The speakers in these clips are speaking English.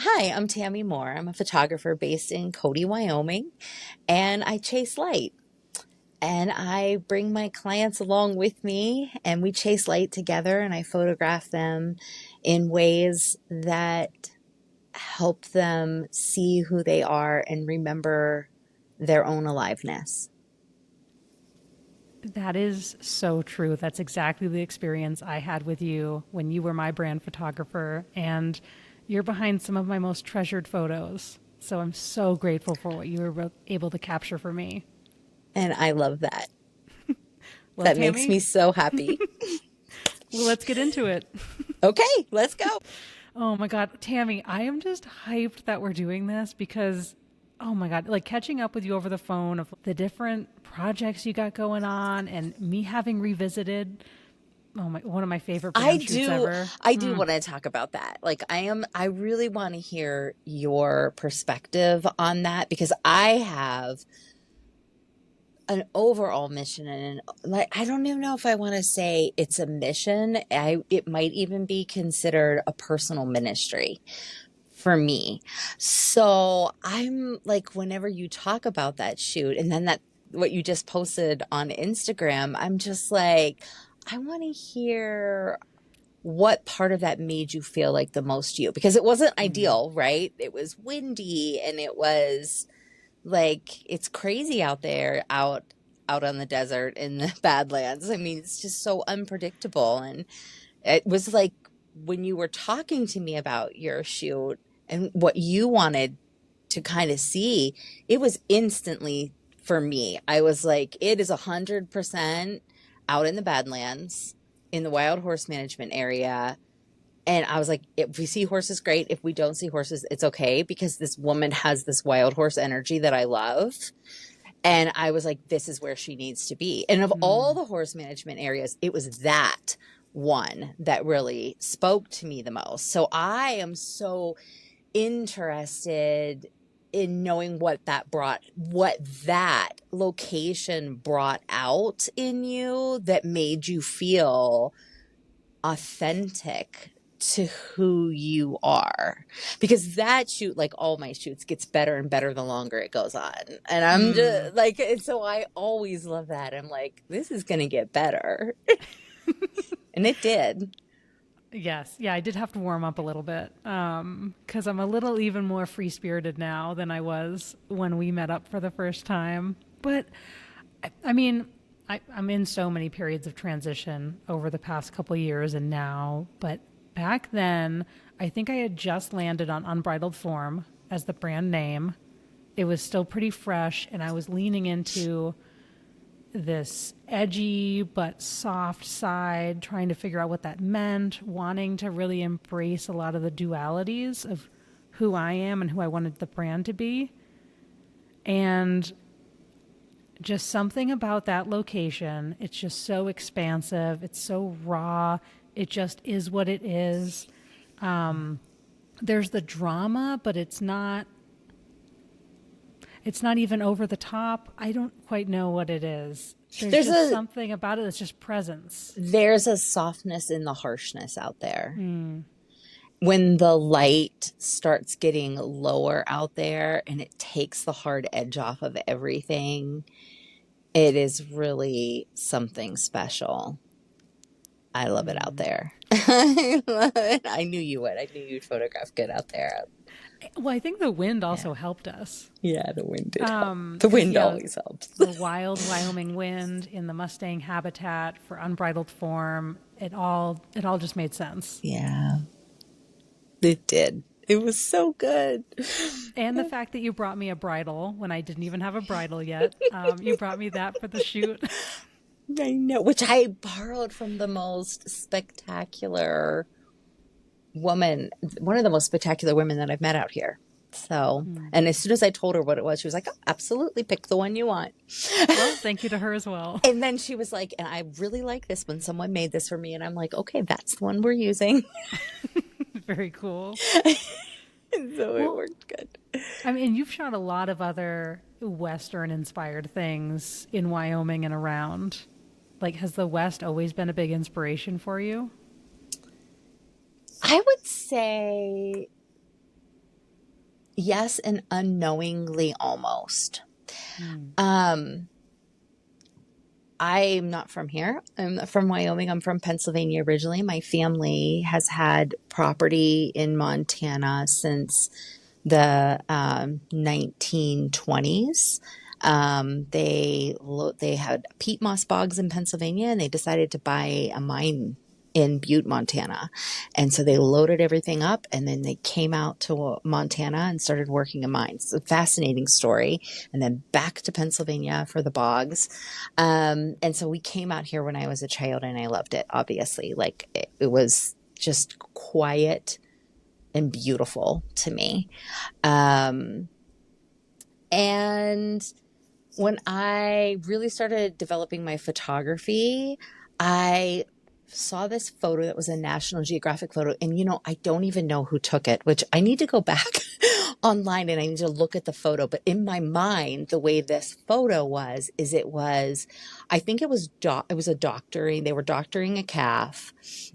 Hi, I'm Tami Moore. I'm a photographer based in Cody, Wyoming, and I chase light. And I bring my clients along with me, and we chase light together, and I photograph them in ways that help them see who they are and remember their own aliveness. That is so true. That's exactly the experience I had with you when you were my brand photographer, and you're behind some of my most treasured photos. So I'm so grateful for what you were able to capture for me. And I love that. Well, That makes Tami, me so happy. well, let's get into it. Okay, let's go. Oh my God, Tami, I am just hyped that we're doing this because, oh my God, like catching up with you over the phone of the different projects you got going on and me having revisited, oh my, one of my favorite I brand shoots do ever. I do want to talk about that. I really want to hear your perspective on that because I have an overall mission and I don't even know if I want to say it's a mission. It might even be considered a personal ministry for me. So I'm like, whenever you talk about that shoot and then that what you just posted on Instagram, I'm just like, I want to hear what part of that made you feel like the most you, because it wasn't Mm. ideal, right? It was windy and it was like, it's crazy out there, out on the desert in the Badlands. I mean, it's just so unpredictable. And it was like when you were talking to me about your shoot and what you wanted to kind of see, it was instantly for me. I was like, it is 100% out in the Badlands in the wild horse management area. And I was like, if we see horses, great. If we don't see horses, it's okay because this woman has this wild horse energy that I love. And I was like, this is where she needs to be. And of all Mm. the horse management areas, it was that one that really spoke to me the most. So I am so interested in knowing what that location brought out in you that made you feel authentic to who you are, because that shoot, like all my shoots, gets better and better the longer it goes on, and I'm Mm. just like, and so I always love that. I'm like, this is gonna get better. And it did. Yes. Yeah, I did have to warm up a little bit because I'm a little even more free spirited now than I was when we met up for the first time. But I mean, I'm in so many periods of transition over the past couple of years and now. But back then, I think I had just landed on Unbridled Form as the brand name. It was still pretty fresh, and I was leaning into this edgy but soft side, trying to figure out what that meant, wanting to really embrace a lot of the dualities of who I am and who I wanted the brand to be. And just something about that location, it's just so expansive, it's so raw, it just is what it is. There's the drama, but it's not even over the top. I don't quite know what it is. There's there's just a something about it that's just presence. there's a softness in the harshness out there. Mm. When the light starts getting lower out there and it takes the hard edge off of everything, it is really something special. I love it out Mm. there. I love it. I knew you would. I knew you'd photograph good out there. Well, I think the wind Yeah. also helped us. Yeah, the wind did help. The Because, wind yeah, always helps. the wild Wyoming wind in the Mustang habitat for Unbridled Form, it all just made sense. Yeah, it did. It was so good. And the fact that you brought me a bridle when I didn't even have a bridle yet. You brought me that for the shoot. I know, which I borrowed from the most spectacular woman, one of the most spectacular women that I've met out here. So, Mm. and as soon as I told her what it was, she was like, oh, absolutely, pick the one you want. Well, thank you to her as well. And then she was like, and I really like this when someone made this for me. And I'm like, okay, that's the one we're using. Very cool. And so it Well, worked good. I mean, you've shot a lot of other Western inspired things in Wyoming and around. Like, has the West always been a big inspiration for you? I would say yes, and unknowingly almost. Mm. Um, I'm not from here. I'm from Wyoming. I'm from Pennsylvania originally. My family has had property in Montana since the 1920s. They had peat moss bogs in Pennsylvania, and they decided to buy a mine in Butte, Montana. And so they loaded everything up, and then they came out to Montana and started working in mines. It's a fascinating story. And then back to Pennsylvania for the bogs. And so we came out here when I was a child, and I loved it, obviously. Like it was just quiet and beautiful to me. Um, and when I really started developing my photography, I saw this photo that was a National Geographic photo. And, I don't even know who took it, which I need to go back online and I need to look at the photo. But in my mind, the way this photo was, I think it was a doctoring. They were doctoring a calf.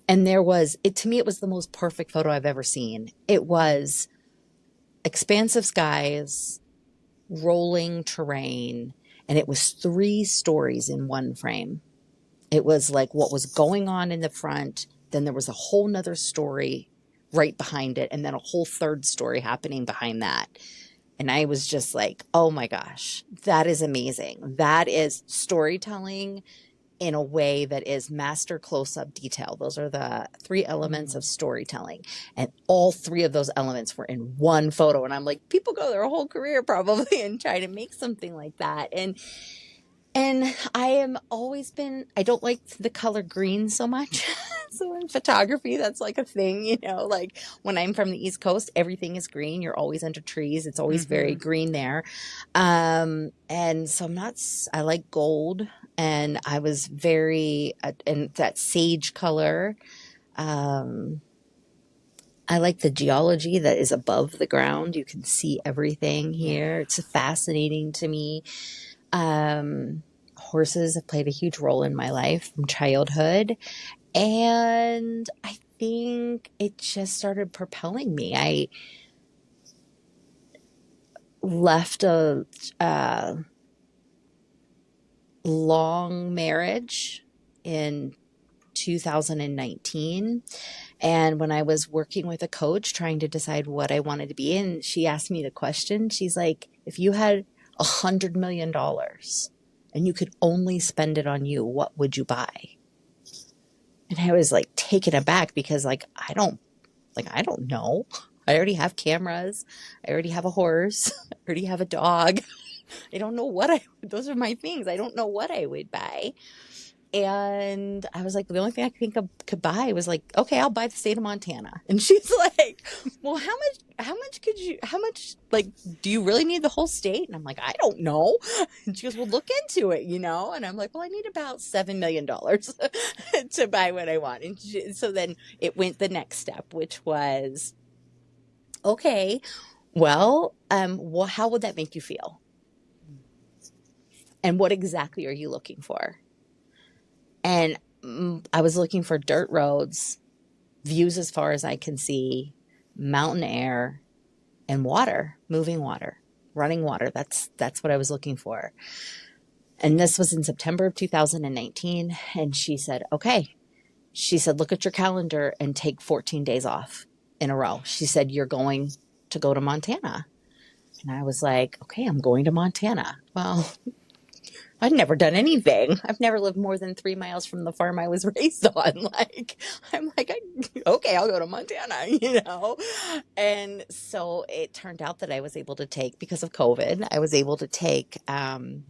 And to me, it was the most perfect photo I've ever seen. It was expansive skies, rolling terrain, and it was three stories in one frame. It was like what was going on in the front, then there was a whole nother story right behind it, and then a whole third story happening behind that. And I was just like, oh my gosh, that is amazing. That is storytelling in a way that is master close-up detail. Those are the three elements of Mm. storytelling. And all three of those elements were in one photo. And I'm like, people go their whole career probably and try to make something like that. And I don't like the color green so much. So in photography, that's like a thing, like when I'm from the East Coast, everything is green. You're always under trees. It's always very Mm-hmm. green there. And so I like gold, and I was and that sage color. Um, I like the geology that is above the ground. You can see everything Yeah. here. It's fascinating to me. Um, Horses have played a huge role in my life from childhood. And I think it just started propelling me. I left a long marriage in 2019. And when I was working with a coach trying to decide what I wanted to be in, she asked me the question. She's like, if you had $100 million and you could only spend it on you, what would you buy? And I was like taken aback because I don't know. I already have cameras. I already have a horse. I already have a dog. I don't know those are my things. I don't know what I would buy. And I was like, the only thing I could buy was like, okay, I'll buy the state of Montana. And she's like, well, how much, like, do you really need the whole state? And I'm like, I don't know. And she goes, well, look into it, And I'm like, well, I need about $7 million to buy what I want. So then it went the next step, which was, okay, well, how would that make you feel? And what exactly are you looking for? And I was looking for dirt roads, views as far as I can see, mountain air, and moving water, running water. That's what I was looking for. And this was in September of 2019. And she said, okay. She said, look at your calendar and take 14 days off in a row. She said, you're going to go to Montana. And I was like, okay, I'm going to Montana. Well, I've never done anything. I've never lived more than 3 miles from the farm I was raised on. I'm like, okay, I'll go to Montana. And so it turned out that I was able to take, because of COVID, I was able to take 5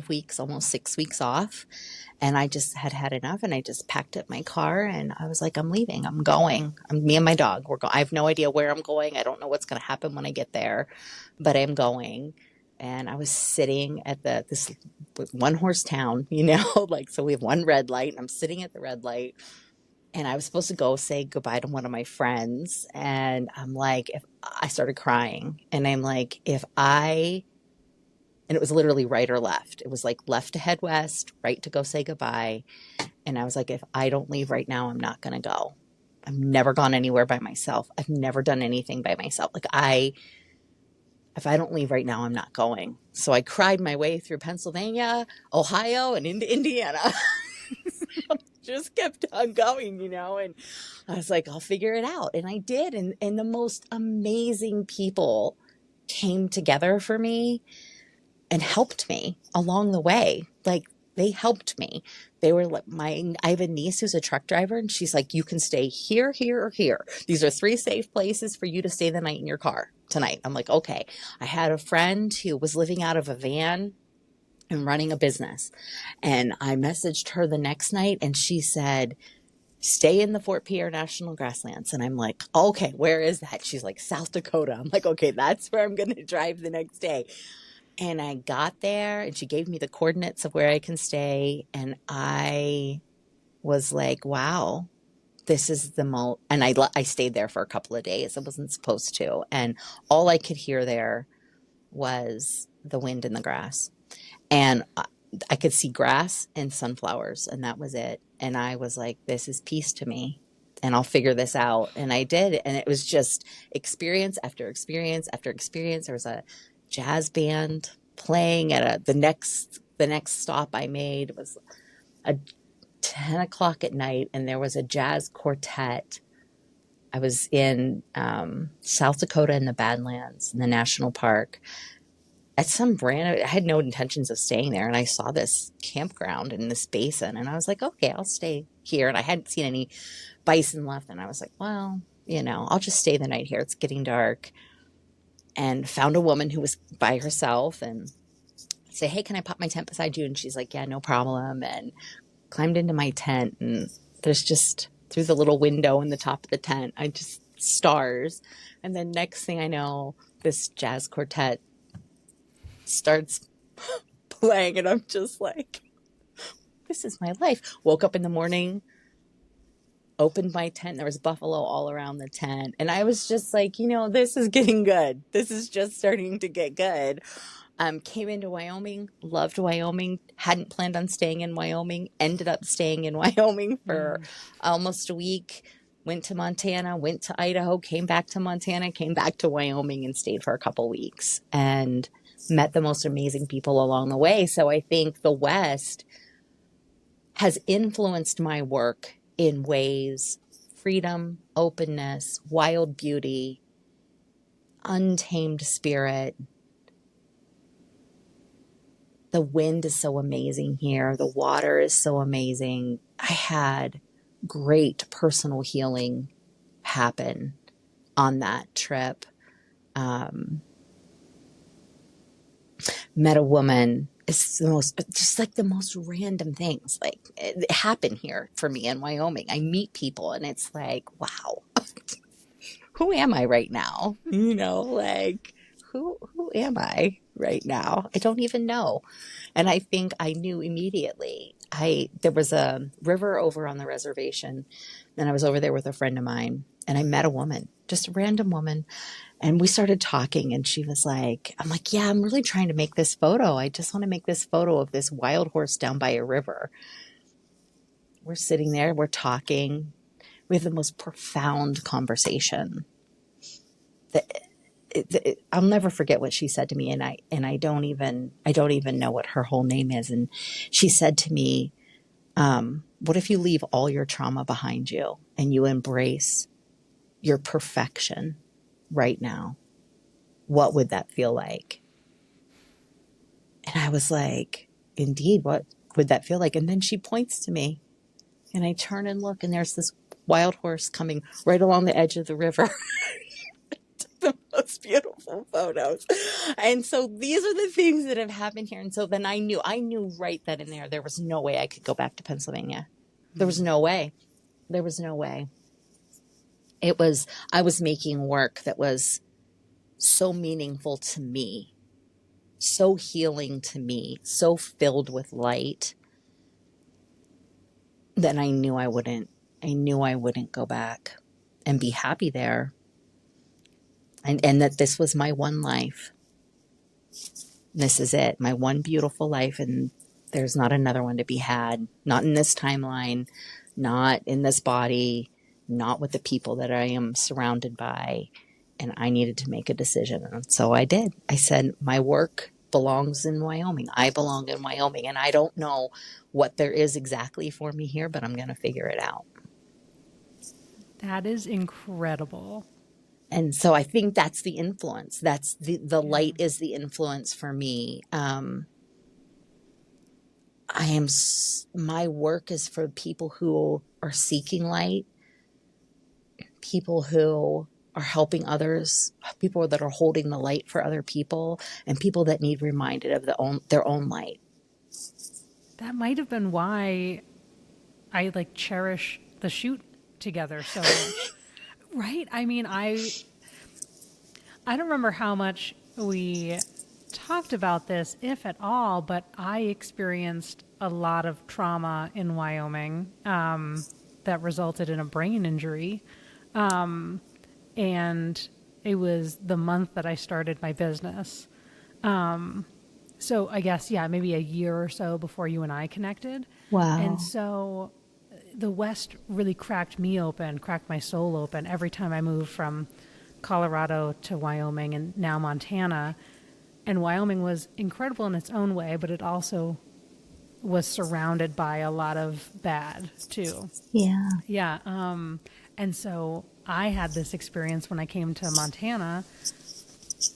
weeks, almost 6 weeks off. And I just had enough, and I just packed up my car and I was like, I'm leaving. I'm going. Me and my dog. We're going. I have no idea where I'm going. I don't know what's going to happen when I get there, but I'm going. And I was sitting at this one horse town, like, so we have one red light, and I'm sitting at the red light, and I was supposed to go say goodbye to one of my friends. And I'm like, if I started crying, and I'm like, and it was literally right or left. It was like left to head west, right to go say goodbye. And I was like, if I don't leave right now, I'm not going to go. I've never gone anywhere by myself. I've never done anything by myself. Like if I don't leave right now, I'm not going. So I cried my way through Pennsylvania, Ohio, and into Indiana. Just kept on going, and I was like, I'll figure it out. And I did. And the most amazing people came together for me and helped me along the way. Like, they helped me. They were like, I have a niece who's a truck driver, and she's like, you can stay here, here, or here. These are 3 safe places for you to stay the night in your car tonight. I'm like, okay. I had a friend who was living out of a van and running a business. And I messaged her the next night, and she said, stay in the Fort Pierre National Grasslands. And I'm like, okay, where is that? She's like, South Dakota. I'm like, okay, that's where I'm going to drive the next day. And I got there, and she gave me the coordinates of where I can stay. And I was like, wow, this is the most. And I stayed there for a couple of days. I wasn't supposed to. And all I could hear there was the wind in the grass. And I could see grass and sunflowers, and that was it. And I was like, this is peace to me, and I'll figure this out. And I did. And it was just experience after experience after experience. There was a jazz band playing at the next stop I made was a 10 o'clock at night, and there was a jazz quartet. I was in South Dakota in the Badlands in the national park at some I had no intentions of staying there. And I saw this campground in this basin, and I was like, okay, I'll stay here. And I hadn't seen any bison left. And I was like, well, I'll just stay the night here. It's getting dark. And found a woman who was by herself and say, hey, can I pop my tent beside you? And she's like, yeah, no problem. And climbed into my tent, and there's just through the little window in the top of the tent, I just stars. And then next thing I know, this jazz quartet starts playing, and I'm just like, this is my life. Woke up in the morning, opened my tent, there was buffalo all around the tent, and I was just like, this is getting good. This is just starting to get good. Came into Wyoming, loved Wyoming, hadn't planned on staying in Wyoming, ended up staying in Wyoming for almost a week, went to Montana, went to Idaho, came back to Montana, came back to Wyoming, and stayed for a couple weeks and met the most amazing people along the way. So I think the West has influenced my work in ways: freedom, openness, wild beauty, untamed spirit. The wind is so amazing here. The water is so amazing. I had great personal healing happen on that trip. Met a woman. It's the most random things like it happen here for me in Wyoming. I meet people, and it's like, wow, who am I right now? Like who am I right now? I don't even know. And I think I knew immediately. There was a river over on the reservation, and I was over there with a friend of mine, and I met a woman, just a random woman, and we started talking, and she was like, I'm like, yeah, I'm really trying to make this photo. I just want to make this photo of this wild horse down by a river. We're sitting there, we're talking, we have the most profound conversation. I'll never forget what she said to me, and I don't even know what her whole name is. And she said to me, what if you leave all your trauma behind you and you embrace your perfection right now? What would that feel like? And I was like, indeed, what would that feel like? And then she points to me, and I turn and look, and there's this wild horse coming right along the edge of the river. The most beautiful photos. And so these are the things that have happened here. And so then I knew right then and there was no way I could go back to Pennsylvania. There was no way. There was no way. I was making work that was so meaningful to me, so healing to me, so filled with light, that I knew I wouldn't go back and be happy there. And that this was my one life. This is it, my one beautiful life, and there's not another one to be had. Not in this timeline, not in this body, not with the people that I am surrounded by. And I needed to make a decision. And so I did. I said, my work belongs in Wyoming. I belong in Wyoming. And I don't know what there is exactly for me here, but I'm going to figure it out. That is incredible. And so I think that's the influence. That's the Yeah. light is the influence for me. My work is for people who are seeking light, people who are helping others, people that are holding the light for other people, and people that need reminded of their own light. That might have been why I like cherish the shoot together so much. Right? I mean, I don't remember how much we talked about this, if at all, but I experienced a lot of trauma in Wyoming that resulted in a brain injury. And it was the month that I started my business. So I guess, yeah, maybe a year or so before you and I connected. And Wow. so the West really cracked me open, cracked my soul open every time I moved from Colorado to Wyoming and now Montana. And Wyoming was incredible in its own way, but it also was surrounded by a lot of bad too. Yeah. Yeah. And so I had this experience when I came to Montana.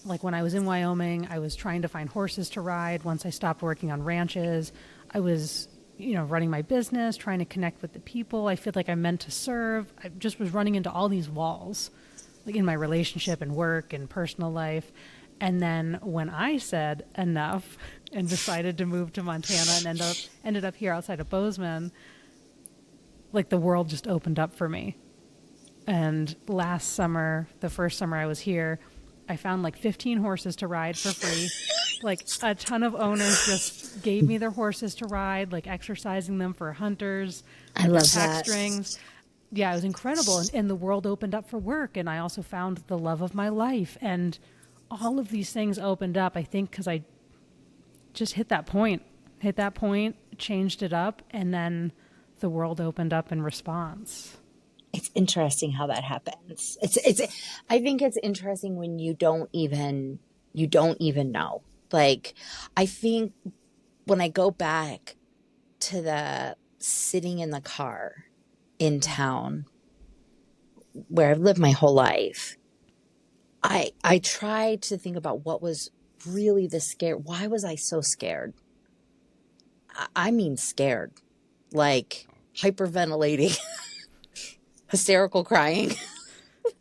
Like when I was in Wyoming, I was trying to find horses to ride. Once I stopped working on ranches, I was, running my business, trying to connect with the people I feel like I'm meant to serve. I just was running into all these walls, like in my relationship and work and personal life. And then when I said enough and decided to move to Montana and ended up here outside of Bozeman, like the world just opened up for me. And last summer, the first summer I was here, I found like 15 horses to ride for free. Like a ton of owners just gave me their horses to ride, like exercising them for hunters I with their love pack that. strings. Yeah, it was incredible. And the world opened up for work. And I also found the love of my life. And all of these things opened up, I think, because I just hit that point, changed it up. And then the world opened up in response. It's interesting how that happens. I think it's interesting when you don't even know. Like, I think when I go back to the sitting in the car in town where I've lived my whole life, I tried to think about what was really the scare. Why was I so scared? I mean scared, like hyperventilating, hysterical crying,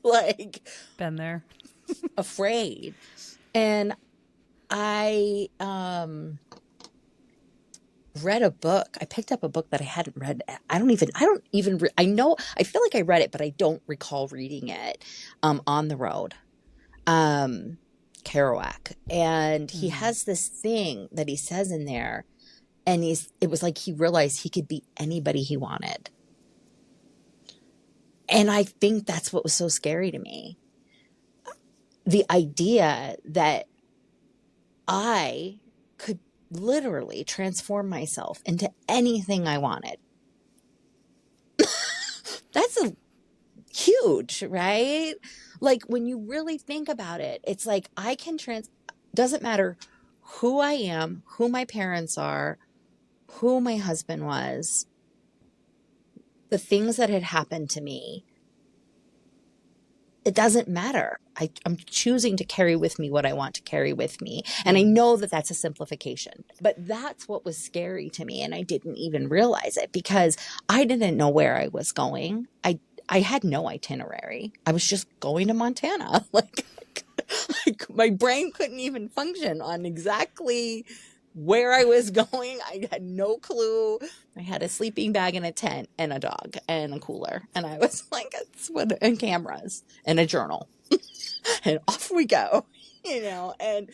like Been there. afraid. And I read a book. I picked up a book that I hadn't read. I know, I feel like I read it, but I don't recall reading it, on the road, Kerouac. And he has this thing that he says in there, and it was like he realized he could be anybody he wanted. And I think that's what was so scary to me. The idea that I could literally transform myself into anything I wanted. That's huge, right? Like when you really think about it, it's like doesn't matter who I am, who my parents are, who my husband was, the things that had happened to me. It doesn't matter. I'm choosing to carry with me what I want to carry with me. And I know that that's a simplification, but that's what was scary to me. And I didn't even realize it because I didn't know where I was going. I had no itinerary. I was just going to Montana. Like my brain couldn't even function on exactly where I was going. I had no clue. I had a sleeping bag and a tent and a dog and a cooler. And I was like, and cameras and a journal. And off we go, and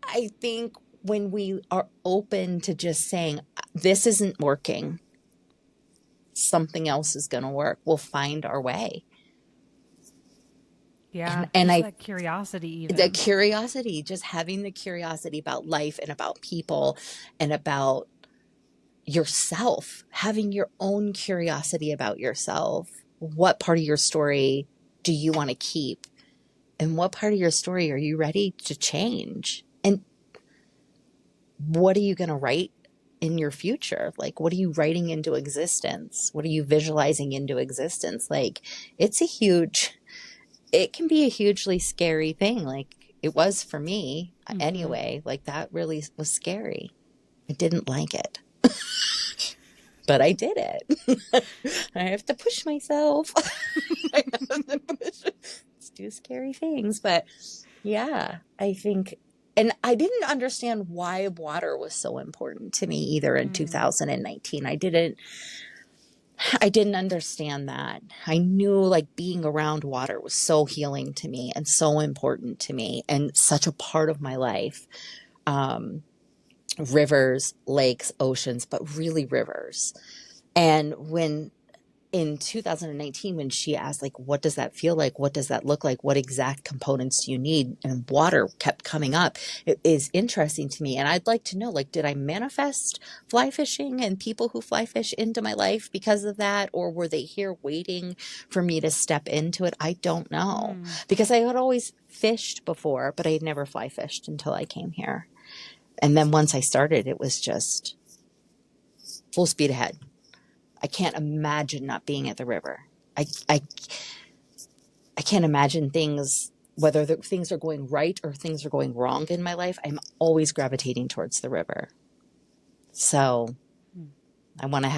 I think when we are open to just saying, this isn't working, something else is going to work, we'll find our way. Yeah, And just that curiosity, the even. curiosity, just having the curiosity about life and about people and about yourself, having your own curiosity about yourself what part of your story do you want to keep? And what part of your story are you ready to change? And what are you going to write in your future? Like, what are you writing into existence? What are you visualizing into existence? Like, it's a huge, it can be a hugely scary thing. Like it was for me Mm-hmm. anyway. Like that really was scary. I didn't like it, but I did it. I have to push myself. I have to push. Let's do scary things. But yeah, I think, and I didn't understand why water was so important to me either in 2019. I didn't understand that. I knew like being around water was so healing to me and so important to me and such a part of my life. Um, Rivers, lakes, oceans, but really rivers. And when in 2019, when she asked, like, what does that feel like? What does that look like? What exact components do you need? And water kept coming up. It is interesting to me. And I'd like to know, like, did I manifest fly fishing and people who fly fish into my life because of that? Or were they here waiting for me to step into it? I don't know. Mm. Because I had always fished before, but I had never fly fished until I came here. And then once I started, it was just full speed ahead. I can't imagine not being at the river. I, I, I can't imagine things, whether things are going right or things are going wrong in my life. I'm always gravitating towards the river. So I want to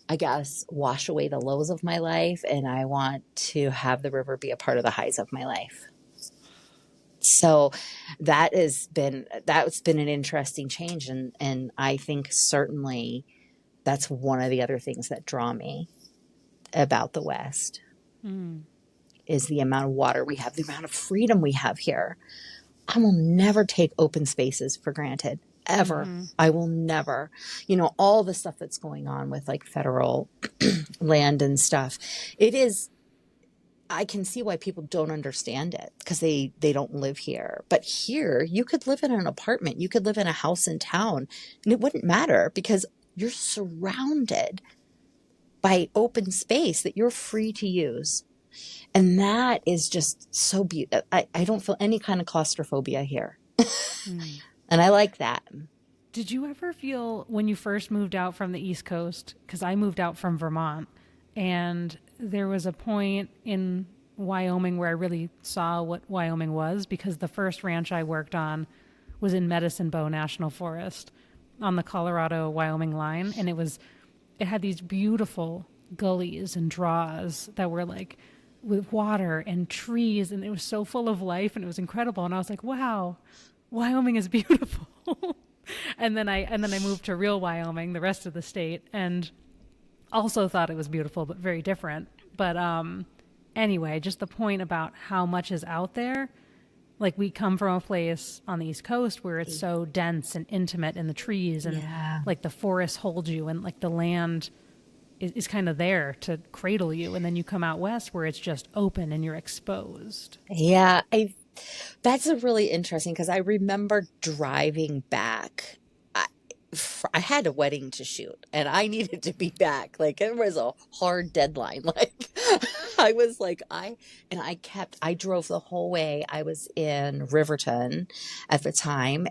I guess, wash away the lows of my life. And I want to have the river be a part of the highs of my life. So that's been an interesting change. And I think certainly that's one of the other things that draw me about the West is the amount of water we have, the amount of freedom we have here. I will never take open spaces for granted, ever. Mm-hmm. I will never, all the stuff that's going on with like federal land and stuff. I can see why people don't understand it because they don't live here. But here, you could live in an apartment, you could live in a house in town, and it wouldn't matter because you're surrounded by open space that you're free to use. And that is just so beautiful. I don't feel any kind of claustrophobia here. And I like that. Did you ever feel when you first moved out from the East Coast? Because I moved out from Vermont, and there was a point in Wyoming where I really saw what Wyoming was because the first ranch I worked on was in Medicine Bow National Forest on the Colorado Wyoming line. And it had these beautiful gullies and draws that were like with water and trees. And it was so full of life and it was incredible. And I was like, wow, Wyoming is beautiful. And then I moved to real Wyoming, the rest of the state, and also thought it was beautiful, but very different. But anyway, just the point about how much is out there. Like we come from a place on the East Coast where it's so dense and intimate in the trees and Yeah. like the forests hold you and like the land is kind of there to cradle you. And then you come out west where it's just open and you're exposed. Yeah. That's a really interesting because I remember driving back. I had a wedding to shoot and I needed to be back. Like it was a hard deadline. Like I was like, I drove the whole way. I was in Riverton at the time.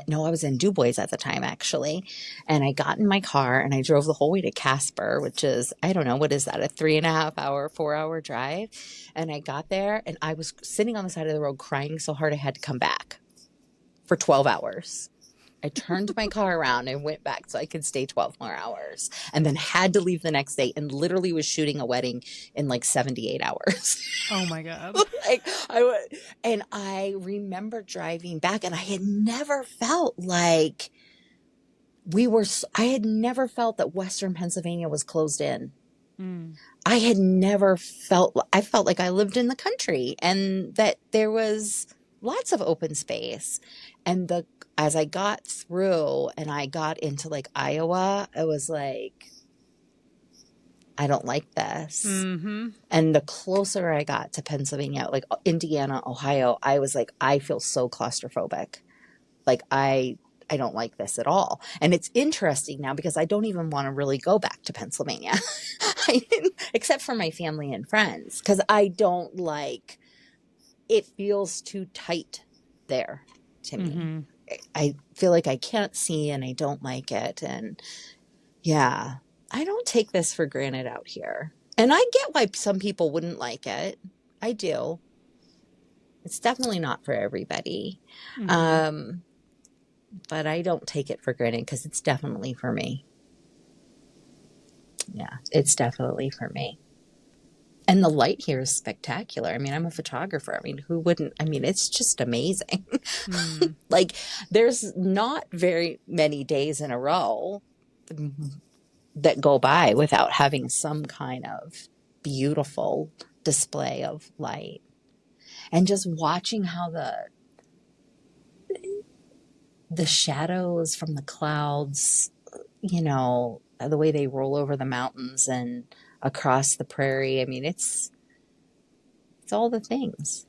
No, I was in Du Bois at the time actually. And I got in my car and I drove the whole way to Casper, which is, I don't know, what is that? A 3.5 hour, 4 hour drive. And I got there and I was sitting on the side of the road crying so hard I had to come back for 12 hours. I turned my car around and went back so I could stay 12 more hours and then had to leave the next day and literally was shooting a wedding in like 78 hours. Oh my God. Like and I remember driving back and I had never felt like I had never felt that Western Pennsylvania was closed in. I felt like I lived in the country and that there was lots of open space. And as I got through and I got into like Iowa, I was like, I don't like this. Mm-hmm. And the closer I got to Pennsylvania, like Indiana, Ohio, I was like, I feel so claustrophobic. Like I don't like this at all. And it's interesting now because I don't even want to really go back to Pennsylvania, except for my family and friends, because I don't like, it feels too tight there to me. Mm-hmm. I feel like I can't see and I don't like it. And yeah, I don't take this for granted out here. And I get why some people wouldn't like it. I do. It's definitely not for everybody. Mm-hmm. Um, but I don't take it for granted because it's definitely for me. Yeah, it's definitely for me. And the light here is spectacular. I mean, I'm a photographer. I mean, who wouldn't? I mean, it's just amazing. Mm. Like, there's not very many days in a row that go by without having some kind of beautiful display of light. And just watching how the shadows from the clouds, the way they roll over the mountains and across the prairie. I mean, it's all the things.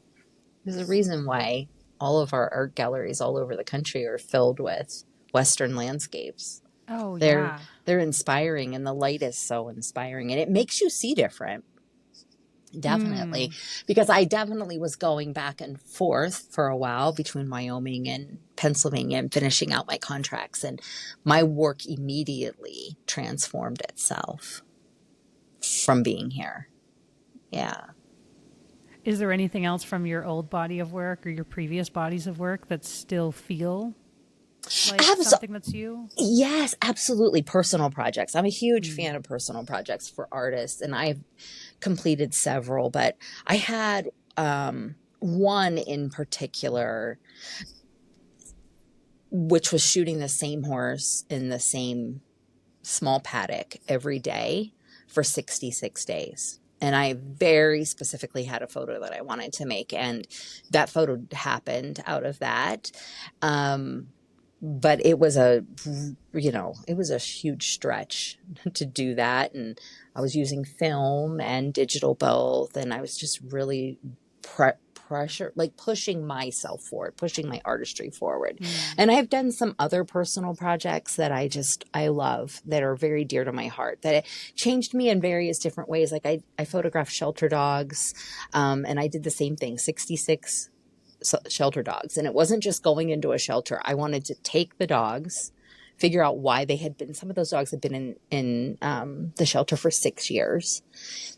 There's a reason why all of our art galleries all over the country are filled with Western landscapes. Oh, They're yeah. they're inspiring, and the light is so inspiring, and it makes you see different. Definitely, Mm. because I definitely was going back and forth for a while between Wyoming and Pennsylvania and finishing out my contracts, and my work immediately transformed itself from being here. Yeah. Is there anything else from your old body of work or your previous bodies of work that still feel like Abs- something that's you? yes, absolutely. Personal projects. I'm a huge Mm. fan of personal projects for artists, and I've completed several, but I had one in particular, which was shooting the same horse in the same small paddock every day for 66 days. And I very specifically had a photo that I wanted to make, and that photo happened out of that. Um, but it was a huge stretch to do that. And I was using film and digital both. And I was just really pressure, like pushing myself forward, pushing my artistry forward. Mm. And I've done some other personal projects that I love, that are very dear to my heart, that it changed me in various different ways. Like I photographed shelter dogs, and I did the same thing, 66 shelter dogs. And it wasn't just going into a shelter. I wanted to take the dogs, figure out why they had been, some of those dogs had been in the shelter for 6 years.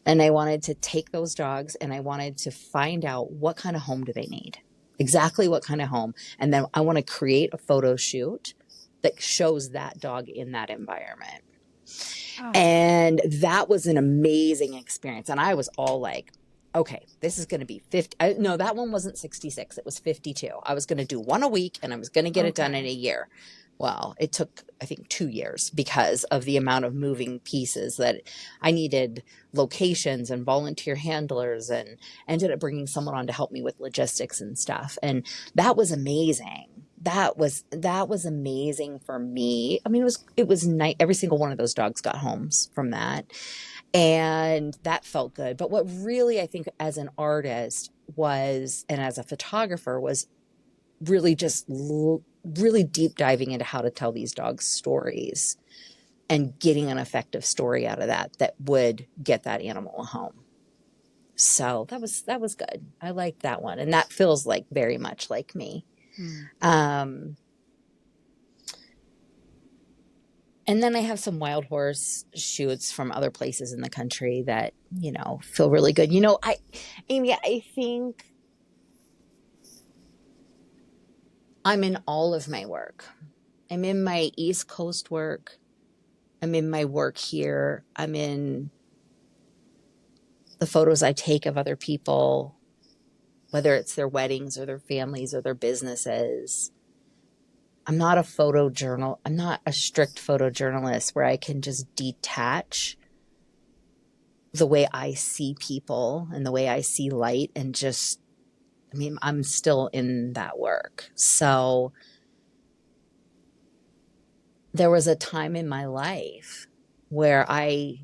And I wanted to take those dogs and I wanted to find out what kind of home do they need, exactly what kind of home. And then I want to create a photo shoot that shows that dog in that environment. Oh. And that was an amazing experience. And I was all like, okay, this is going to be 50. No, that one wasn't 66. It was 52. I was going to do one a week and I was going to get it done in Okay. a year. Well, it took, I think, 2 years because of the amount of moving pieces that I needed, locations and volunteer handlers, and ended up bringing someone on to help me with logistics and stuff. And that was amazing. That was amazing for me. I mean, it was nice. Every single one of those dogs got homes from that, and that felt good. But what really, I think, as an artist was, and as a photographer, was really just really deep diving into how to tell these dogs stories and getting an effective story out of that would get that animal a home. So that was good. I liked that one, and that feels like very much like me. Mm. Um, And then I have some wild horse shoots from other places in the country that, feel really good. Amy, I think I'm in all of my work. I'm in my East Coast work. I'm in my work here. I'm in the photos I take of other people, whether it's their weddings or their families or their businesses. I'm not I'm not a strict photojournalist where I can just detach the way I see people and the way I see light, and just, I mean, I'm still in that work. So there was a time in my life where I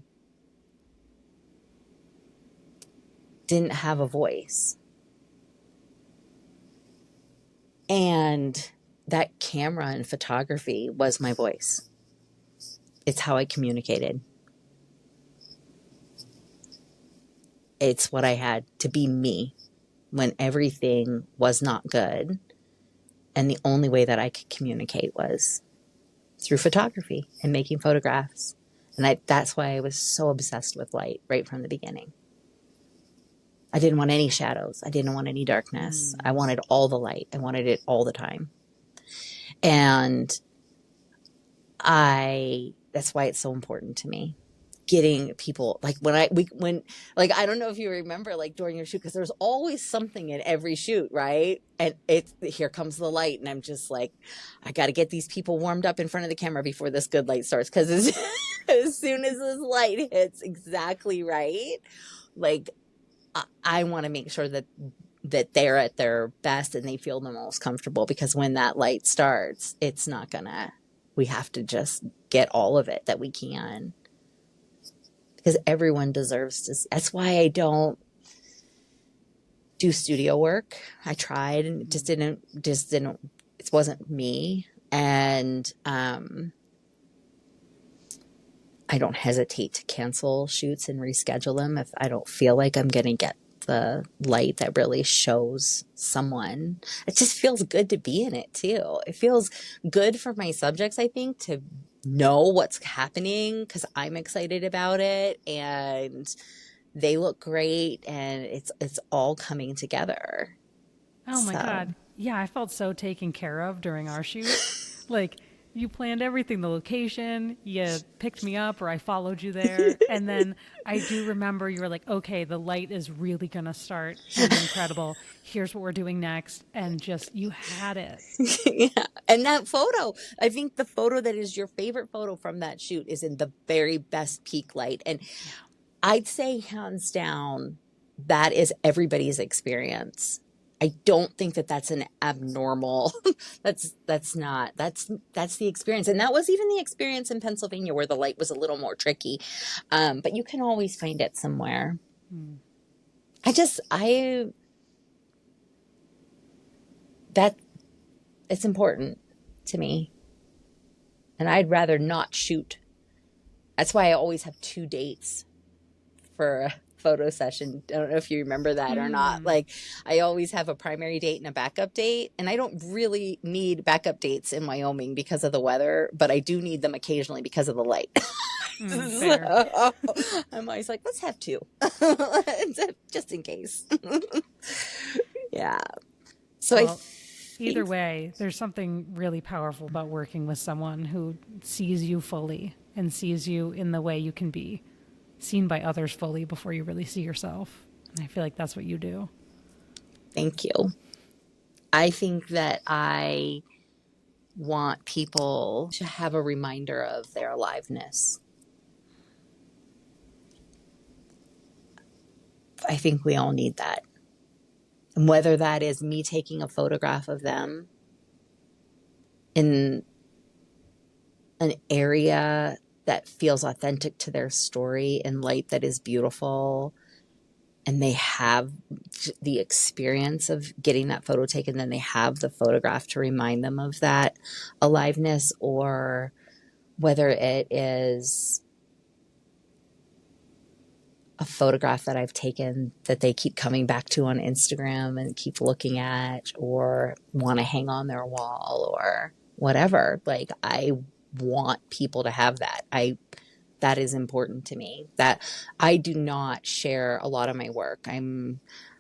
didn't have a voice. And that camera and photography was my voice. It's how I communicated. It's what I had to be me when everything was not good. And the only way that I could communicate was through photography and making photographs. And that's why I was so obsessed with light right from the beginning. I didn't want any shadows. I didn't want any darkness. I wanted all the light. I wanted it all the time. And that's why it's so important to me. Getting people, like like, I don't know if you remember, like during your shoot, because there's always something in every shoot, right? And here comes the light. And I'm just like, I got to get these people warmed up in front of the camera before this good light starts. Because as soon as this light hits exactly right, like, I want to make sure that they're at their best and they feel the most comfortable, because when that light starts, it's not gonna, we have to just get all of it that we can, because everyone deserves to. That's why I don't do studio work. I tried and it just didn't, it wasn't me. And I don't hesitate to cancel shoots and reschedule them if I don't feel like I'm going to get the light that really shows someone. It just feels good to be in it too. It feels good for my subjects, I think, to know what's happening because I'm excited about it and they look great and it's all coming together. Oh my So God. Yeah, I felt so taken care of during our shoot. Like, you planned everything, the location, you picked me up or I followed you there. And then I do remember you were like, okay, the light is really going to start being incredible. Here's what we're doing next. And just, you had it. yeah. And that photo, I think the photo that is your favorite photo from that shoot is in the very best peak light. And Yeah. I'd say hands down, that is everybody's experience. I don't think that that's an abnormal, that's the experience. And that was even the experience in Pennsylvania where the light was a little more tricky. But you can always find it somewhere. That it's important to me. And I'd rather not shoot. That's why I always have 2 dates for a photo session. I don't know if you remember that or not. Like, I always have a primary date and a backup date. And I don't really need backup dates in Wyoming because of the weather, but I do need them occasionally because of the light. Fair. So I'm always like, let's have 2 just in case. Yeah. So Well, either way, there's something really powerful about working with someone who sees you fully and sees you in the way you can be seen by others fully before you really see yourself. And I feel like that's what you do. thank you. I think that I want people to have a reminder of their aliveness. I think we all need that. And whether that is me taking a photograph of them in an area that feels authentic to their story in light that is beautiful, and they have the experience of getting that photo taken, then they have the photograph to remind them of that aliveness, or whether it is a photograph that I've taken that they keep coming back to on Instagram and keep looking at or want to hang on their wall or whatever. Like, I want people to have that. That is important to me. That I do not share a lot of my work. I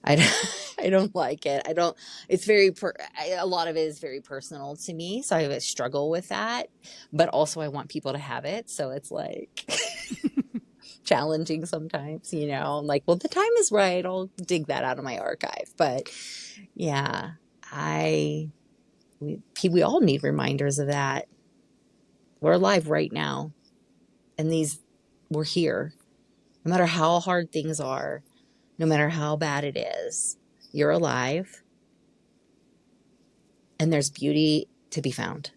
I don't like it. I don't, it's a lot of it is very personal to me. So I struggle with that, but also I want people to have it. So it's like challenging sometimes, I'm like, well, the time is right. I'll dig that out of my archive. But yeah, we all need reminders of that. We're alive right now. And we're here. No matter how hard things are, no matter how bad it is, you're alive. And there's beauty to be found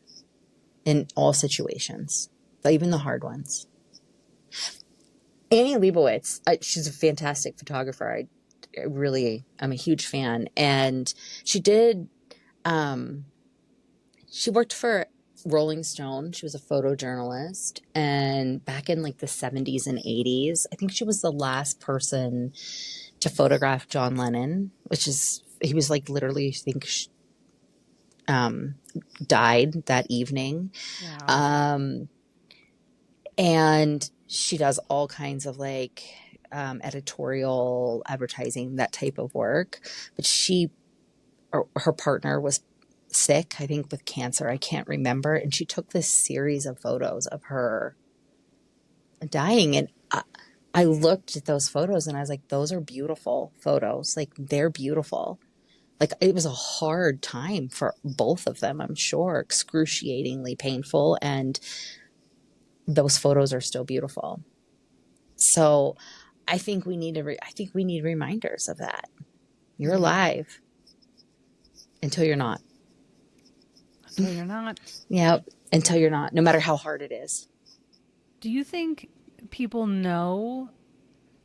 in all situations, even the hard ones. Annie Leibovitz, she's a fantastic photographer. I'm a huge fan. And she did She worked for Rolling Stone. She was a photojournalist. And back in like the 70s and 80s, I think she was the last person to photograph John Lennon, which is, he was like literally, I think, um, died that evening. Wow. Um, and she does all kinds of like editorial advertising, that type of work. But her partner was sick, I think with cancer. I can't remember. And she took this series of photos of her dying. And I looked at those photos and I was like, those are beautiful photos. Like, they're beautiful. Like, it was a hard time for both of them, I'm sure, excruciatingly painful. And those photos are still beautiful. So I think we need I think we need reminders of that. You're Mm-hmm. alive until you're not. Until you're not. Yeah, until you're not, no matter how hard it is. Do you think people know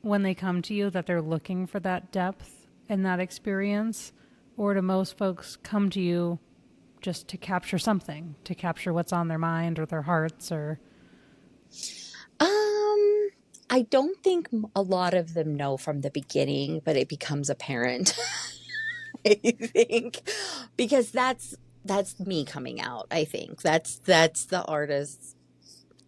when they come to you that they're looking for that depth and that experience? Or do most folks come to you just to capture something, to capture what's on their mind or their hearts or I don't think a lot of them know from the beginning, but it becomes apparent. I think because that's me coming out. I think that's the artist's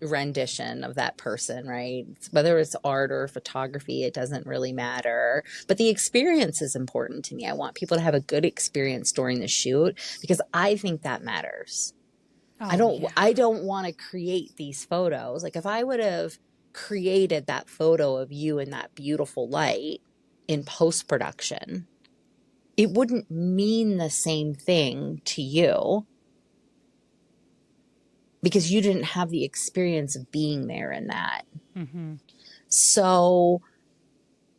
rendition of that person, right? Whether it's art or photography, it doesn't really matter. But the experience is important to me. I want people to have a good experience during the shoot because I think that matters. oh yeah. I don't want to create these photos. Like, if I would have created that photo of you in that beautiful light in post production, it wouldn't mean the same thing to you because you didn't have the experience of being there in that. Mm-hmm. So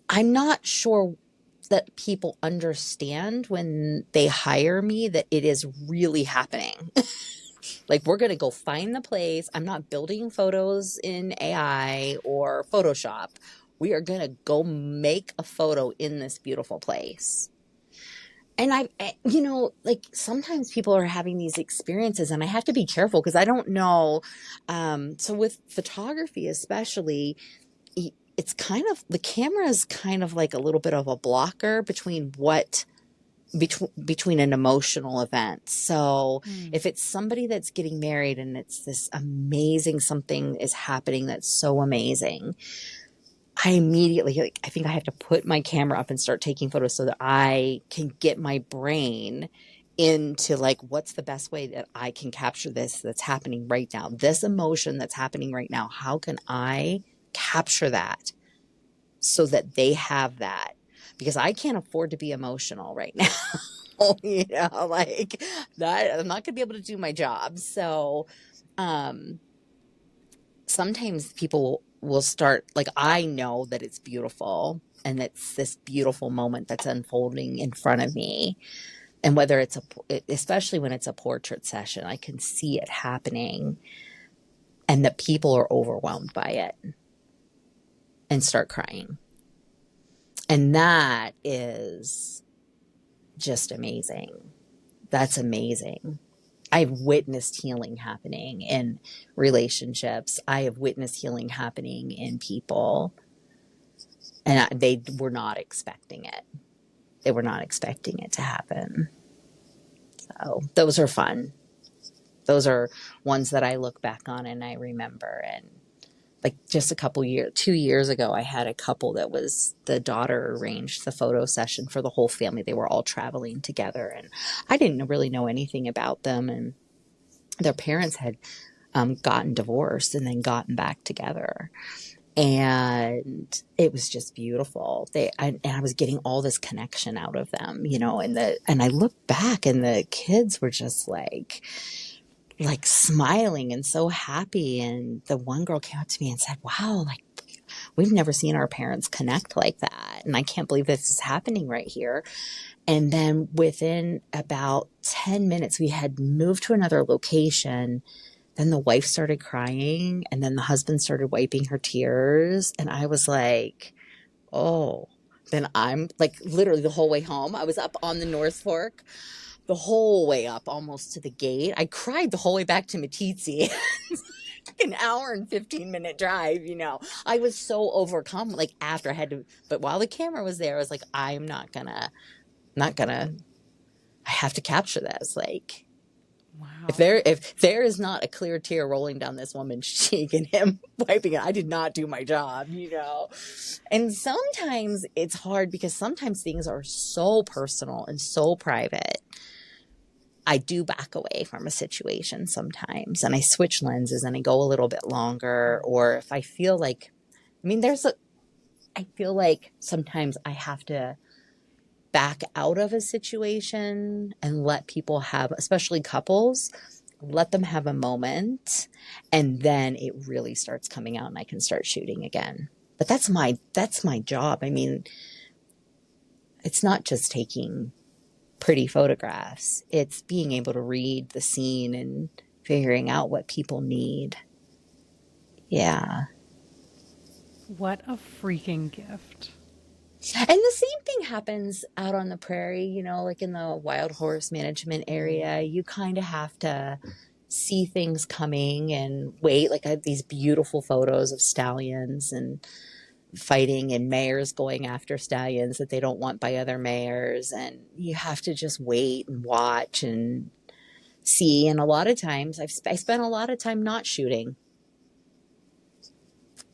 I'm not sure that people understand when they hire me that it is really happening. Like, we're going to go find the place. I'm not building photos in AI or Photoshop. We are going to go make a photo in this beautiful place. And like, sometimes people are having these experiences and I have to be careful because I don't know. So with photography, especially, it's kind of, the camera is kind of like a little bit of a blocker between an emotional event. So Mm. if it's somebody that's getting married and it's this amazing, something is happening that's so amazing, I immediately, like, I think I have to put my camera up and start taking photos so that I can get my brain into like, what's the best way that I can capture this that's happening right now, this emotion that's happening right now. How can I capture that so that they have that? Because I can't afford to be emotional right now. Like that, I'm not going to be able to do my job. So, um, sometimes people will start, like, I know that it's beautiful and it's this beautiful moment that's unfolding in front of me. And whether it's especially when it's a portrait session, I can see it happening and that people are overwhelmed by it and start crying. And that is just amazing. That's amazing. I've witnessed healing happening in relationships. I have witnessed healing happening in people, and they were not expecting it. They were not expecting it to happen. So those are fun. Those are ones that I look back on and I remember. And like, just 2 years ago, I had a couple that was, the daughter arranged the photo session for the whole family. They were all traveling together, and I didn't really know anything about them. And their parents had gotten divorced and then gotten back together. And it was just beautiful. And I was getting all this connection out of them, and I looked back and the kids were just like smiling and so happy. And the one girl came up to me and said, wow, like, we've never seen our parents connect like that. And I can't believe this is happening right here. And then within about 10 minutes, we had moved to another location. Then the wife started crying, and then the husband started wiping her tears. And I was like, oh, then I'm like, literally the whole way home, I was up on the North Fork the whole way up almost to the gate. I cried the whole way back to Matizzi. An hour and 15-minute drive, you know. I was so overcome, like after I had to, but while the camera was there, I was like, I'm not gonna, I have to capture this. Like, Wow. if there is not a clear tear rolling down this woman's cheek and him wiping it, I did not do my job, you know. And sometimes it's hard because sometimes things are so personal and so private. I do back away from a situation sometimes and I switch lenses and I go a little bit longer. Or if I feel like, I mean, I feel like sometimes I have to back out of a situation and let people have, especially couples, let them have a moment, and then it really starts coming out and I can start shooting again. But that's my job. I mean, it's not just taking pretty photographs. It's being able to read the scene and figuring out what people need. Yeah. What a freaking gift. And the same thing happens out on the prairie, you know, like in the wild horse management area. You kind of have to see things coming and wait. Like I have these beautiful photos of stallions and fighting and mayors going after stallions that they don't want by other mayors. And you have to just wait and watch and see. And a lot of times I spent a lot of time not shooting.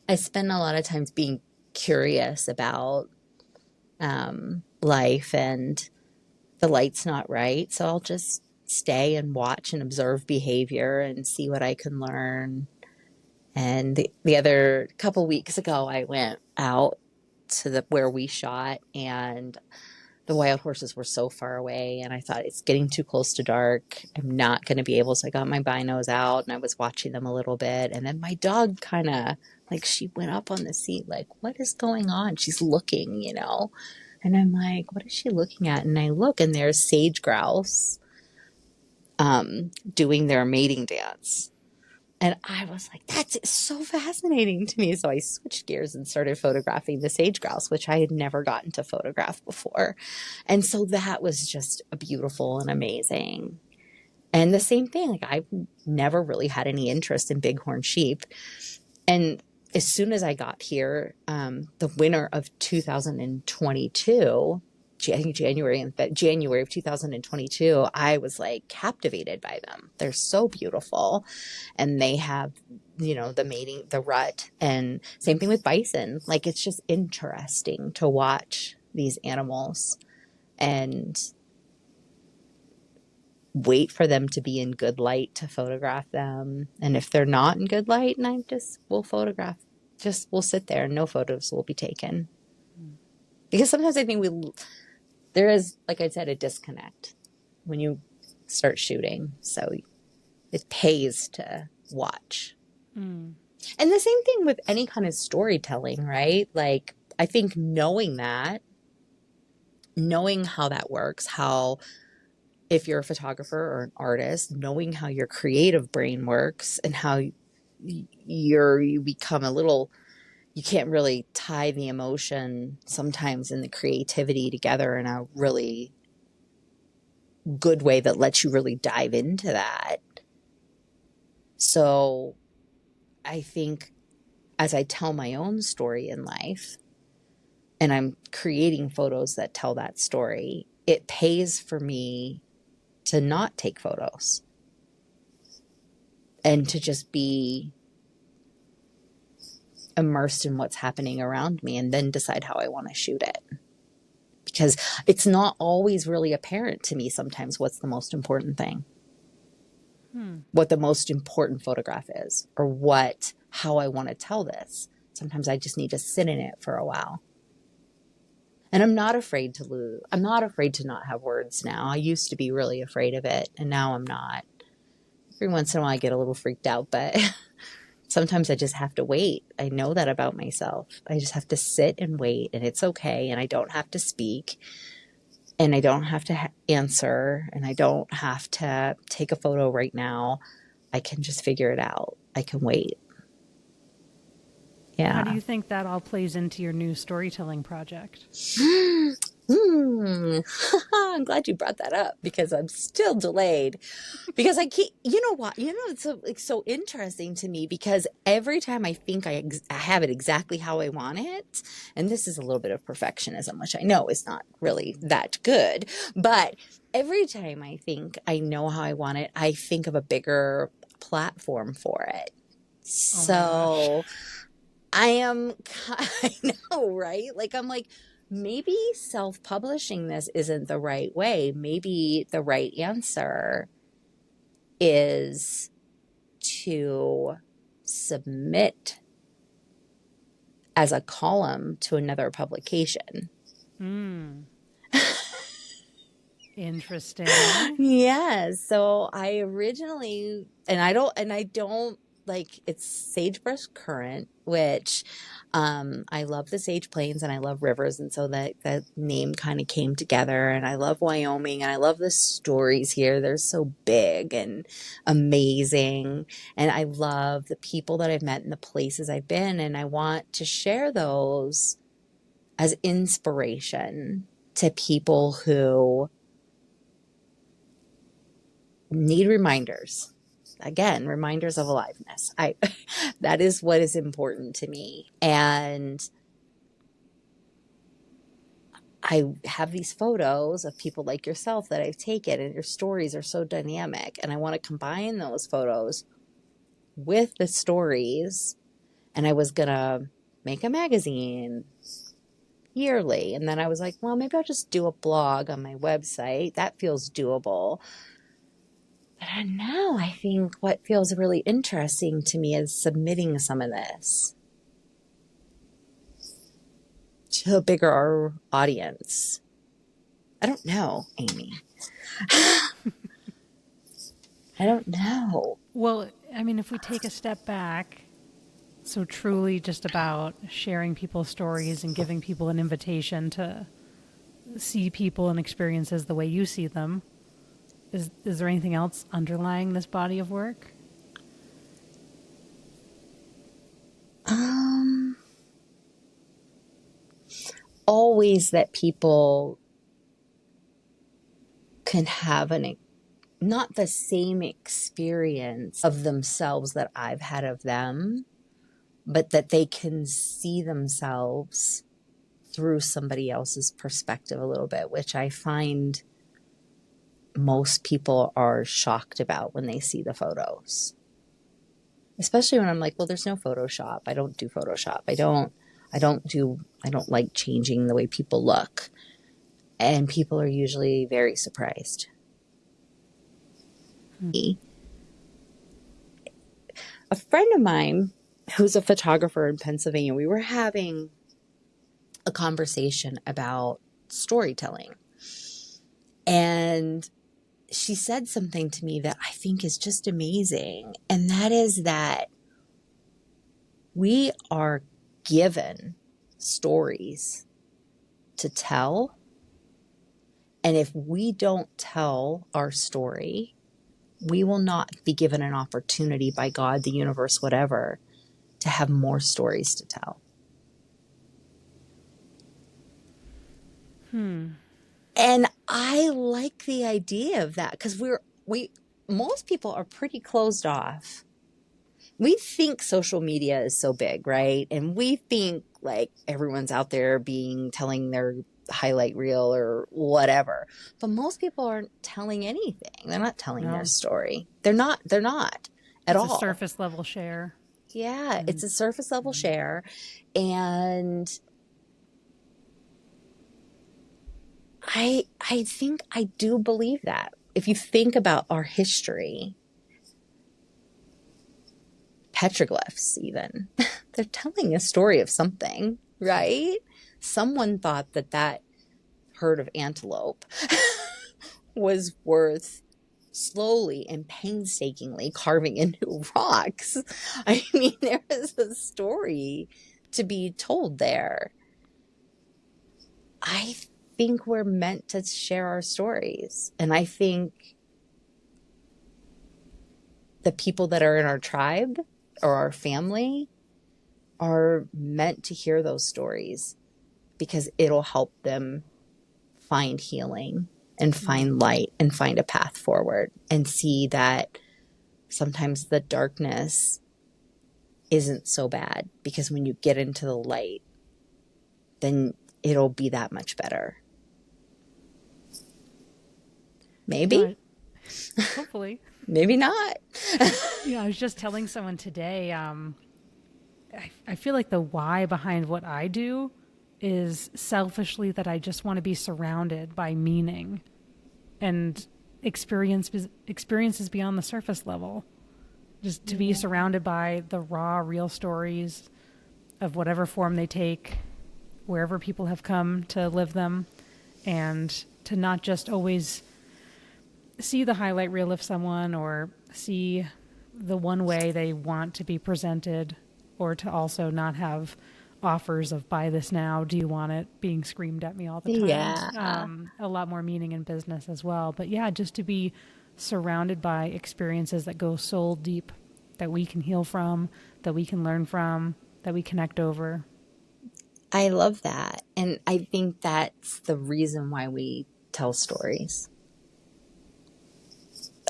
I spend a lot of times being curious about life, and the light's not right. So I'll just stay and watch and observe behavior and see what I can learn. And the other couple weeks ago, I went out to where we shot, and the wild horses were so far away, and I thought it's getting too close to dark. I'm not going to be able. So I got my binos out and I was watching them a little bit. And then my dog kind of like, she went up on the seat, like, what is going on? She's looking, you know? And I'm like, what is she looking at? And I look, and there's sage grouse doing their mating dance. And I was like, that's so fascinating to me. So I switched gears and started photographing the sage grouse, which I had never gotten to photograph before. And so that was just beautiful and amazing. And the same thing, like I've never really had any interest in bighorn sheep. And as soon as I got here, the winter of 2022, I think January of 2022, I was like captivated by them. They're so beautiful, and they have, you know, the mating, the rut, and same thing with bison. Like it's just interesting to watch these animals and wait for them to be in good light to photograph them. And if they're not in good light, and we'll photograph, we'll sit there and no photos will be taken. Because sometimes I think there is, like I said, a disconnect when you start shooting. So it pays to watch. And the same thing with any kind of storytelling, right? Like I think knowing how that works, how, if you're a photographer or an artist, knowing how your creative brain works and how you become you can't really tie the emotion sometimes and the creativity together in a really good way that lets you really dive into that. So I think as I tell my own story in life and I'm creating photos that tell that story, it pays for me to not take photos and to just be immersed in what's happening around me and then decide how I want to shoot it. Because it's not always really apparent to me sometimes what's the most important thing, what the most important photograph is, or how I want to tell this. Sometimes I just need to sit in it for a while. And I'm not afraid to not have words now. I used to be really afraid of it, and now I'm not. Every once in a while I get a little freaked out, but sometimes I just have to wait. I know that about myself. I just have to sit and wait, and it's okay, and I don't have to speak, and I don't have to answer, and I don't have to take a photo right now. I can just figure it out. I can wait. How do Yeah. you think that all plays into your new storytelling project? Hmm. I'm glad you brought that up because I'm still delayed. Because I keep, you know what, it's so, like, so interesting to me because every time I think I have it exactly how I want it, and this is a little bit of perfectionism, which I know is not really that good, but every time I think I know how I want it, I think of a bigger platform for it. Oh my gosh. So I am, I know, right? Like, I'm like, maybe self-publishing this isn't the right way. Maybe the right answer is to submit as a column to another publication. Hmm. Interesting. Yes. So I originally, and I don't like it's sagebrush current, which I love the sage plains and I love rivers. And so that name kind of came together. And I love Wyoming and I love the stories here. They're so big and amazing. And I love the people that I've met and the places I've been. And I want to share those as inspiration to people who need reminders. Again, reminders of aliveness. I that is what is important to me. And I have these photos of people like yourself that I've taken, and your stories are so dynamic. And I want to combine those photos with the stories. And I was gonna make a magazine yearly. And then I was like, well, maybe I'll just do a blog on my website. That feels doable. But now I think what feels really interesting to me is submitting some of this to a bigger audience. I don't know, Amy. I don't know. Well, I mean, if we take a step back, so truly just about sharing people's stories and giving people an invitation to see people and experiences the way you see them. Is there anything else underlying this body of work? Um, Always that people can have not the same experience of themselves that I've had of them, but that they can see themselves through somebody else's perspective a little bit, which I find most people are shocked about when they see the photos. Especially when I'm like, well, there's no Photoshop. I don't do Photoshop. I don't like changing the way people look. And people are usually very surprised. A friend of mine who's a photographer in Pennsylvania, we were having a conversation about storytelling. And she said something to me that I think is just amazing. And that is that we are given stories to tell. And if we don't tell our story, we will not be given an opportunity by God, the universe, whatever, to have more stories to tell. And I like the idea of that because most people are pretty closed off. We think social media is so big, right? And we think like everyone's out there telling their highlight reel or whatever. But most people aren't telling anything. They're not telling their No, story. They're not at it's a all. surface level share. Yeah, it's And a surface level share. And I think I do believe that. If you think about our history, petroglyphs even, they're telling a story of something, right? Someone thought that herd of antelope was worth slowly and painstakingly carving into rocks. I mean, there is a story to be told there. I think we're meant to share our stories. And I think the people that are in our tribe or our family are meant to hear those stories because it'll help them find healing and find light and find a path forward and see that sometimes the darkness isn't so bad, because when you get into the light, then it'll be that much better. Maybe, No, hopefully. maybe not. Yeah, I was just telling someone today, I feel like the why behind what I do is selfishly that I just want to be surrounded by meaning and experiences beyond the surface level. Just to be surrounded by the raw, real stories of whatever form they take, wherever people have come to live them, and to not just always see the highlight reel of someone or see the one way they want to be presented, or to also not have offers of buy this now, do you want it, being screamed at me all the time. Yeah. A lot more meaning in business as well. But yeah, just to be surrounded by experiences that go soul deep, that we can heal from, that we can learn from, that we connect over. I love that. And I think that's the reason why we tell stories.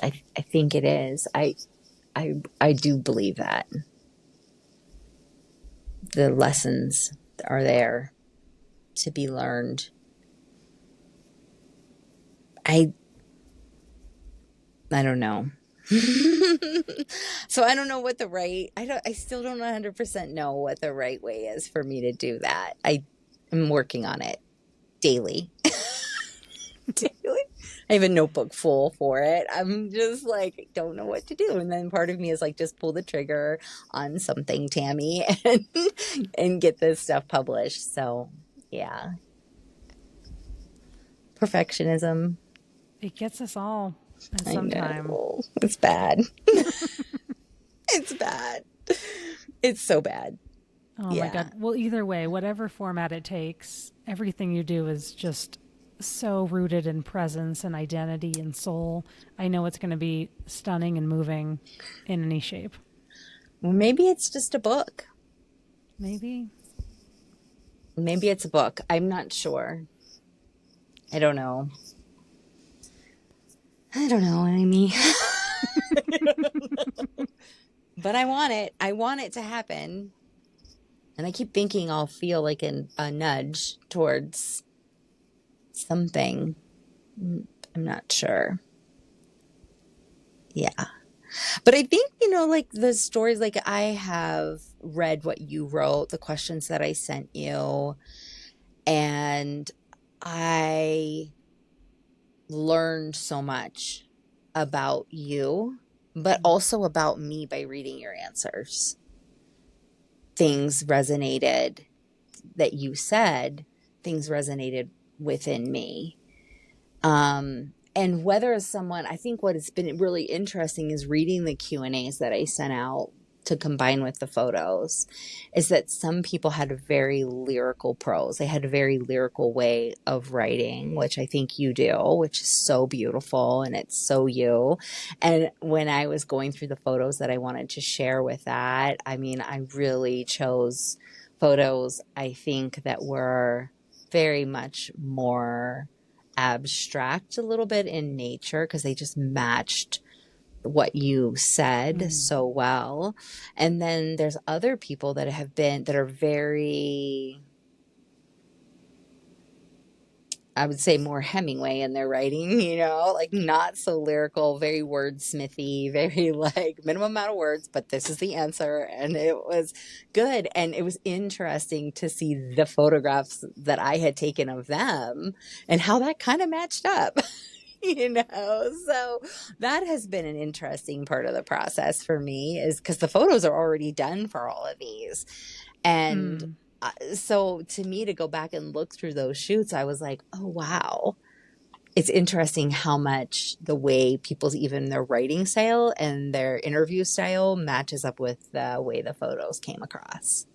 I think it is. I do believe that. The lessons are there to be learned. I don't know. So I don't know what I still don't 100% know what the right way is for me to do that. I am working on it daily. Daily. I have a notebook full for it. I'm just like, don't know what to do. And then part of me is like, just pull the trigger on something, Tami, and get this stuff published. So yeah. Perfectionism. It gets us all at I some time. know. It's bad. It's bad. It's so bad. Oh my Yeah. God. Well, either way, whatever format it takes, everything you do is just so rooted in presence and identity and soul. I know it's going to be stunning and moving in any shape. Well, maybe it's just a book. Maybe. Maybe it's a book. I'm not sure. I don't know. I don't know, Amy. But I want it. I want it to happen. And I keep thinking I'll feel like a nudge towards something. I'm not sure. Yeah. But I think, like the stories, like I have read what you wrote, the questions that I sent you, and I learned so much about you, but also about me by reading your answers. Things resonated that you said, things resonated within me. And whether someone, I think what has been really interesting is reading the Q&As that I sent out to combine with the photos, is that some people had a very lyrical prose. They had a very lyrical way of writing, which I think you do, which is so beautiful and it's so you. And when I was going through the photos that I wanted to share with that, I mean, I really chose photos, I think, that were very much more abstract a little bit in nature, because they just matched what you said so well. And then there's other people that are very, I would say, more Hemingway in their writing, like not so lyrical, very wordsmithy, very like minimum amount of words, but this is the answer. And it was good. And it was interesting to see the photographs that I had taken of them and how that kind of matched up. So that has been an interesting part of the process for me, is because the photos are already done for all of these. And so to me, to go back and look through those shoots, I was like, oh, wow. It's interesting how much the way people's, even their writing style and their interview style matches up with the way the photos came across.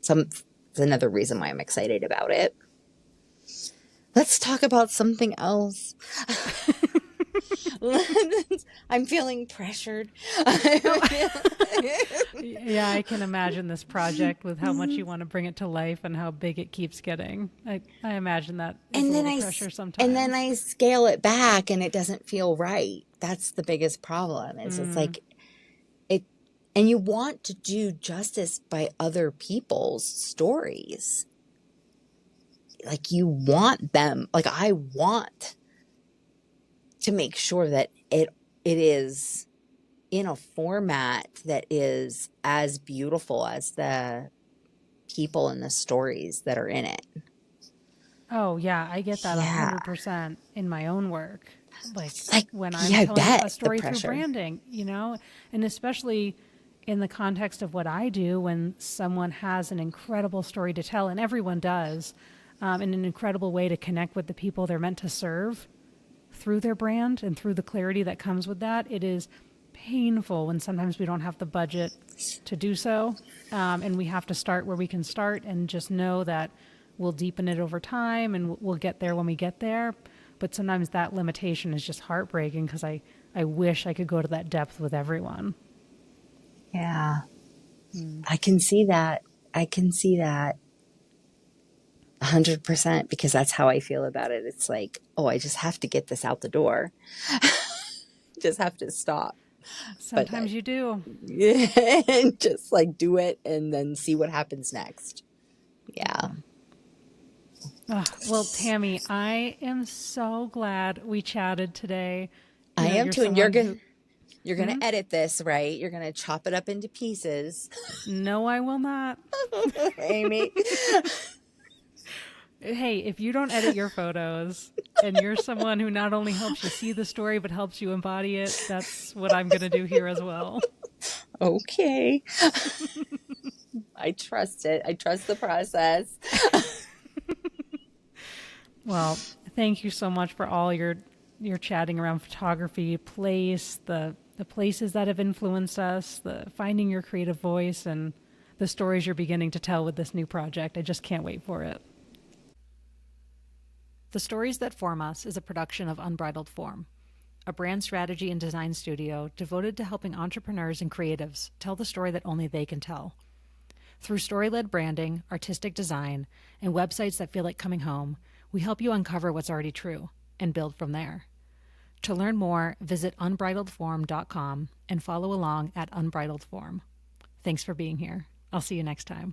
So it's another reason why I'm excited about it. Let's talk about something else. I'm feeling pressured. Oh, yeah, I can imagine this project with how much you want to bring it to life and how big it keeps getting. I imagine that is a and then little I pressure and then sometimes. I scale it back and it doesn't feel right. That's the biggest problem. Is it's Mm. like it and you want to do justice by other people's stories. Like you want them, like I want to make sure that it is in a format that is as beautiful as the people and the stories that are in it. Oh, yeah, I get that Yeah. 100% in my own work. Like Like, when I'm yeah, I telling bet a the story through pressure. branding, and especially in the context of what I do, when someone has an incredible story to tell, and everyone does, and an incredible way to connect with the people they're meant to serve through their brand and through the clarity that comes with that, it is painful when sometimes we don't have the budget to do so. And we have to start where we can start and just know that we'll deepen it over time and we'll get there when we get there. But sometimes that limitation is just heartbreaking because I wish I could go to that depth with everyone. Yeah. Mm. I can see that. I can see that 100% because that's how I feel about it. It's like, oh, I just have to get this out the door. Just have to stop. But that, Sometimes you do. and just like do it and then see what happens next. Yeah. Well, Tammy, I am so glad we chatted today. I am You're too. And someone who, you're gonna hmm? edit this, right? You're gonna chop it up into pieces. No, I will not. Amy. Hey, if you don't edit your photos and you're someone who not only helps you see the story but helps you embody it, that's what I'm going to do here as well. Okay. I trust it. I trust the process. Well, thank you so much for all your chatting around photography, place, the places that have influenced us, the finding your creative voice and the stories you're beginning to tell with this new project. I just can't wait for it. The Stories That Form Us is a production of Unbridled Form, a brand strategy and design studio devoted to helping entrepreneurs and creatives tell the story that only they can tell. Through story-led branding, artistic design, and websites that feel like coming home, we help you uncover what's already true and build from there. To learn more, visit unbridledform.com and follow along at Unbridled Form. Thanks for being here. I'll see you next time.